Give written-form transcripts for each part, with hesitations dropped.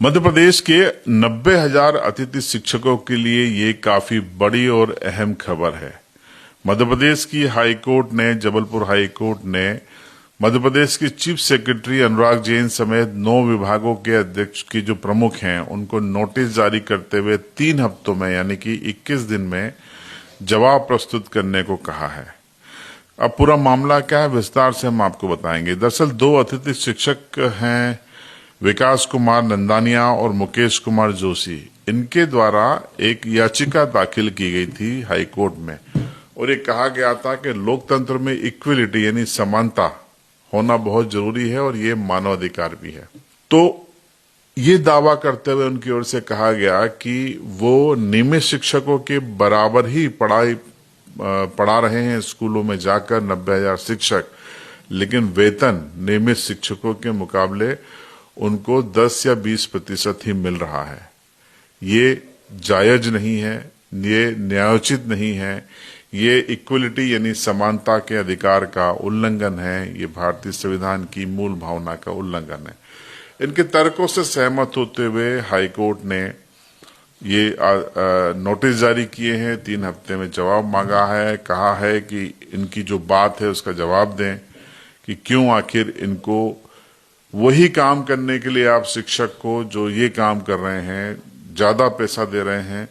मध्य प्रदेश के 90,000 अतिथि शिक्षकों के लिए ये काफी बड़ी और अहम खबर है। मध्य प्रदेश की हाई कोर्ट ने, जबलपुर हाई कोर्ट ने मध्य प्रदेश के चीफ सेक्रेटरी अनुराग जैन समेत 9 विभागों के अध्यक्ष की जो प्रमुख हैं उनको नोटिस जारी करते हुए 3 हफ्तों में यानी कि 21 दिन में जवाब प्रस्तुत करने को कहा है। अब पूरा मामला क्या है विस्तार से हम आपको बताएंगे। दरअसल 2 अतिथि शिक्षक हैं, विकास कुमार नंदानिया और मुकेश कुमार जोशी। इनके द्वारा एक याचिका दाखिल की गई थी हाई कोर्ट में और ये कहा गया था कि लोकतंत्र में इक्वलिटी यानी समानता होना बहुत जरूरी है और ये मानवाधिकार भी है। तो ये दावा करते हुए उनकी ओर से कहा गया कि वो नियमित शिक्षकों के बराबर ही पढ़ा रहे हैं स्कूलों में जाकर 90,000 शिक्षक, लेकिन वेतन नियमित शिक्षकों के मुकाबले उनको 10 या 20% ही मिल रहा है। ये जायज नहीं है, ये न्यायोचित नहीं है, ये इक्वलिटी यानी समानता के अधिकार का उल्लंघन है, ये भारतीय संविधान की मूल भावना का उल्लंघन है। इनके तर्कों से सहमत होते हुए हाई कोर्ट ने ये नोटिस जारी किए हैं, 3 हफ्ते में जवाब मांगा है। कहा है कि इनकी जो बात है उसका जवाब दें कि क्यों आखिर इनको वही काम करने के लिए आप शिक्षक को जो ये काम कर रहे हैं ज्यादा पैसा दे रहे हैं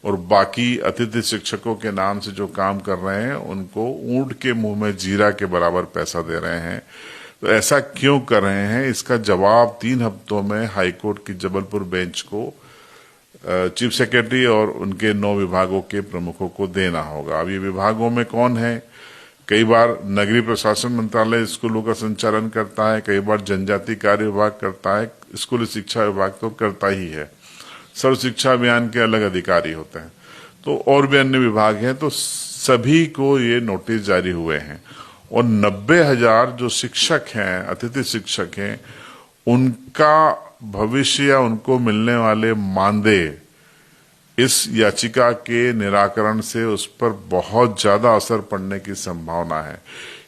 और बाकी अतिथि शिक्षकों के नाम से जो काम कर रहे हैं उनको ऊंट के मुंह में जीरा के बराबर पैसा दे रहे हैं। तो ऐसा क्यों कर रहे हैं, इसका जवाब 3 हफ्तों में हाईकोर्ट की जबलपुर बेंच को चीफ सेक्रेटरी और उनके 9 विभागों के प्रमुखों को देना होगा। अब ये विभागों में कौन है? कई बार नगरीय प्रशासन मंत्रालय स्कूलों का संचालन करता है, कई बार जनजातीय कार्य विभाग करता है, स्कूली शिक्षा विभाग तो करता ही है, सर्व शिक्षा अभियान के अलग अधिकारी होते हैं, तो और भी अन्य विभाग हैं। तो सभी को ये नोटिस जारी हुए हैं और 90,000 जो शिक्षक हैं, अतिथि शिक्षक हैं, उनका भविष्य या उनको मिलने वाले मानदेय इस याचिका के निराकरण से उस पर बहुत ज्यादा असर पड़ने की संभावना है,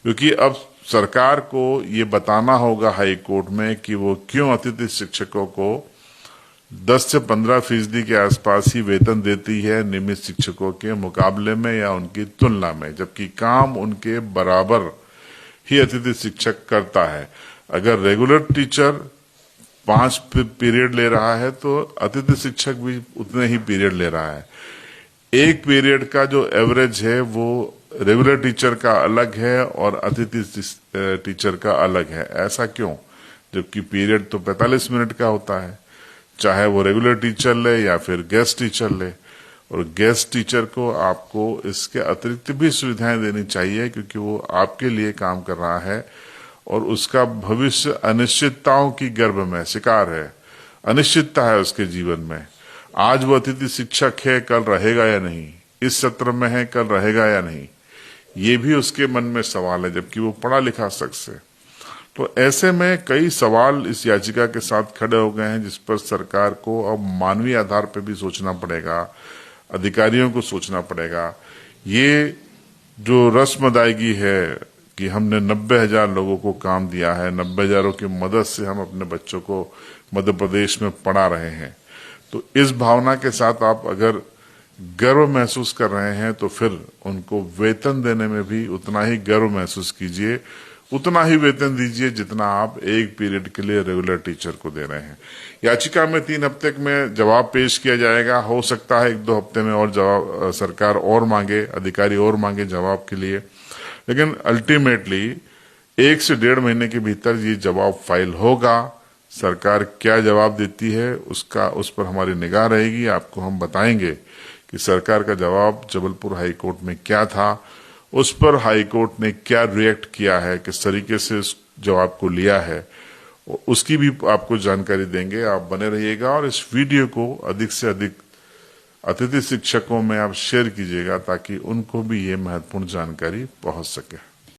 क्योंकि अब सरकार को ये बताना होगा हाई कोर्ट में कि वो क्यों अतिथि शिक्षकों को 10 से 15% के आसपास ही वेतन देती है नियमित शिक्षकों के मुकाबले में या उनकी तुलना में, जबकि काम उनके बराबर ही अतिथि शिक्षक करता है। अगर रेगुलर टीचर 5 पीरियड ले रहा है तो अतिथि शिक्षक भी उतने ही पीरियड ले रहा है। एक पीरियड का जो एवरेज है वो रेगुलर टीचर का अलग है और अतिथि टीचर का अलग है। ऐसा क्यों? जबकि पीरियड तो 45 मिनट का होता है, चाहे वो रेगुलर टीचर ले या फिर गेस्ट टीचर ले। और गेस्ट टीचर को आपको इसके अतिरिक्त भी सुविधाएं देनी चाहिए, क्योंकि वो आपके लिए काम कर रहा है और उसका भविष्य अनिश्चितताओं की गर्भ में शिकार है। अनिश्चितता है उसके जीवन में। आज वो अतिथि शिक्षक है, कल रहेगा या नहीं, इस सत्र में है, कल रहेगा या नहीं, ये भी उसके मन में सवाल है, जबकि वो पढ़ा लिखा शख्स है। तो ऐसे में कई सवाल इस याचिका के साथ खड़े हो गए हैं, जिस पर सरकार को अब मानवीय आधार पर भी सोचना पड़ेगा, अधिकारियों को सोचना पड़ेगा। ये जो रस्म अदायगी है कि हमने 90,000 लोगों को काम दिया है, 90,000 की मदद से हम अपने बच्चों को मध्य प्रदेश में पढ़ा रहे हैं, तो इस भावना के साथ आप अगर गर्व महसूस कर रहे हैं तो फिर उनको वेतन देने में भी उतना ही गर्व महसूस कीजिए, उतना ही वेतन दीजिए जितना आप एक पीरियड के लिए रेगुलर टीचर को दे रहे हैं। याचिका में 3 हफ्ते में जवाब पेश किया जाएगा। हो सकता है 1-2 हफ्ते में और जवाब सरकार और मांगे, अधिकारी और मांगे जवाब के लिए, लेकिन अल्टीमेटली 1 से 1.5 महीने के भीतर ये जवाब फाइल होगा। सरकार क्या जवाब देती है उस पर हमारी निगाह रहेगी। आपको हम बताएंगे कि सरकार का जवाब जबलपुर हाई कोर्ट में क्या था, उस पर हाई कोर्ट ने क्या रिएक्ट किया है, किस तरीके से इस जवाब को लिया है, उसकी भी आपको जानकारी देंगे। आप बने रहिएगा और इस वीडियो को अधिक से अधिक अतिथि शिक्षकों में आप शेयर कीजिएगा ताकि उनको भी ये महत्वपूर्ण जानकारी पहुंच सके।